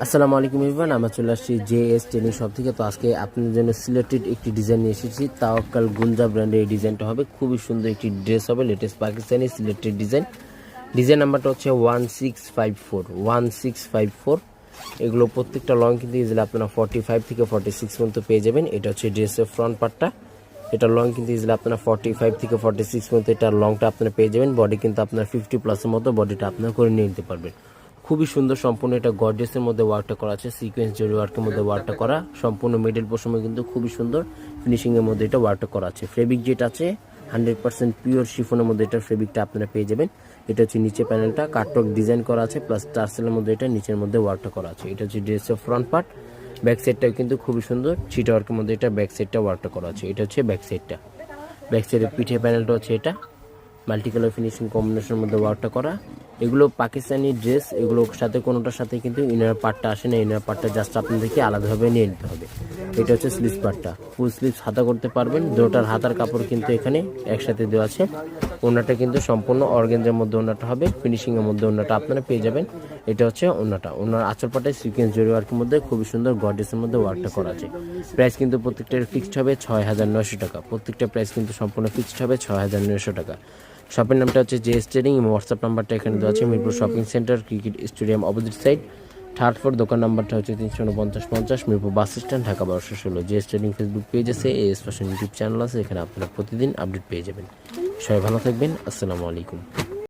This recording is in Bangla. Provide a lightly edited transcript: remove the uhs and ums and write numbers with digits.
আসসালামু আলাইকুম এভরিওয়ান, আমরা চলে আসছি জেএস ট্রেনিং শপ থেকে। তো আজকে আপনাদের জন্য সিলেক্টেড একটি ডিজাইন নিয়ে এসেছি। তাওয়াক্কাল গুঞ্জা ব্র্যান্ডের এই ডিজাইনটা হবে, খুবই সুন্দর একটি ড্রেস হবে, latest Pakistani selected design. Design নাম্বারটা হচ্ছে 1654। এগুলো প্রত্যেকটা লং কিন্তু ইজিলি আপনারা 45 থেকে 46 পর্যন্ত পেয়ে যাবেন। এটা হচ্ছে ড্রেসের ফ্রন্ট পার্টটা, এটা লং কিন্তু ইজিলি আপনারা 45 থেকে 46 পর্যন্ত এটা লংটা আপনারা পেয়ে যাবেন। বডি কিন্তু আপনার 50+ মতো বডিটা আপনারা করে নিয়ে নিতে পারবেন। খুবই সুন্দর, সম্পূর্ণ এটা গর্জিয়াসের মধ্যে ওয়ার্কটা করা আছে, সিকোয়েন্স জরি ওয়ার্কের মধ্যে ওয়ার্কটা করা, সম্পূর্ণ মিডল পোর্শনে কিন্তু খুবই সুন্দর ফিনিশিংয়ের মধ্যে এটা ওয়ার্কটা করা আছে। ফেব্রিক যেটা আছে 100% পিওর শিফনের মধ্যে এটার ফেব্রিকটা আপনারা পেয়ে যাবেন। এটা হচ্ছে নিচে প্যানেলটা কাটওয়ার্ক ডিজাইন করা আছে, প্লাস টার্সেলের মধ্যে এটা নিচের মধ্যে ওয়ার্কটা করা আছে। এটা হচ্ছে ড্রেসের ফ্রন্ট পার্ট। ব্যাক সাইডটাও কিন্তু খুবই সুন্দর চিটা ওয়ার্কের মধ্যে এটা ব্যাক সাইডটা ওয়ার্কটা করা আছে। এটা হচ্ছে ব্যাক সাইডটা, ব্যাক সাইডের পিঠে প্যানেলটা হচ্ছে এটা মাল্টি কালার ফিনিশিং কম্বিনেশনের মধ্যে ওয়ার্কটা করা। এগুলো পাকিস্তানি ড্রেস, এগুলোর সাথে কোনোটার সাথে কিন্তু ইনার পার্টটা আসে না, ইনার পার্টটা জাস্ট আপনাদেরকে আলাদাভাবে নিয়ে নিতে হবে। এটা হচ্ছে স্লিভস পার্টটা, ফুল স্লিভস হাতা করতে পারবেন। দুটার হাতার কাপড় কিন্তু এখানে একসাথে দেওয়া আছে। ওনাটা কিন্তু সম্পূর্ণ অর্গানজার মধ্যে ওনাটা হবে, ফিনিশিংয়ের মধ্যে ওনাটা আপনারা পেয়ে যাবেন। এটা হচ্ছে ওনাটা, ওনার আঁচল পাটায় সিকোয়েন্স জরি ওয়ার্কের মধ্যে খুবই সুন্দর গর্জিয়াসের মধ্যে ওয়ার্কটা করা আছে। প্রাইস কিন্তু প্রত্যেকটার ফিক্সড হবে 6900 টাকা। প্রত্যেকটা প্রাইস কিন্তু সম্পূর্ণ ফিক্সড হবে 6900 টাকা। শপের নামটা হচ্ছে জেএস ট্রেডিং এবং হোয়াটসঅ্যাপ নাম্বারটা এখানে দেওয়া আছে। Mirpur shopping centre, cricket stadium opposite side, third floor. দোকান নাম্বারটা হচ্ছে 34950 Mirpur bus stand, Dhaka 1216। JS trading Facebook page আছে, এএস ফ্যাশন ইউটিউব চ্যানেল আছে, এখানে আপনারা প্রতিদিন আপডেট পেয়ে যাবেন। সবাই ভালো থাকবেন, আসসালামু আলাইকুম।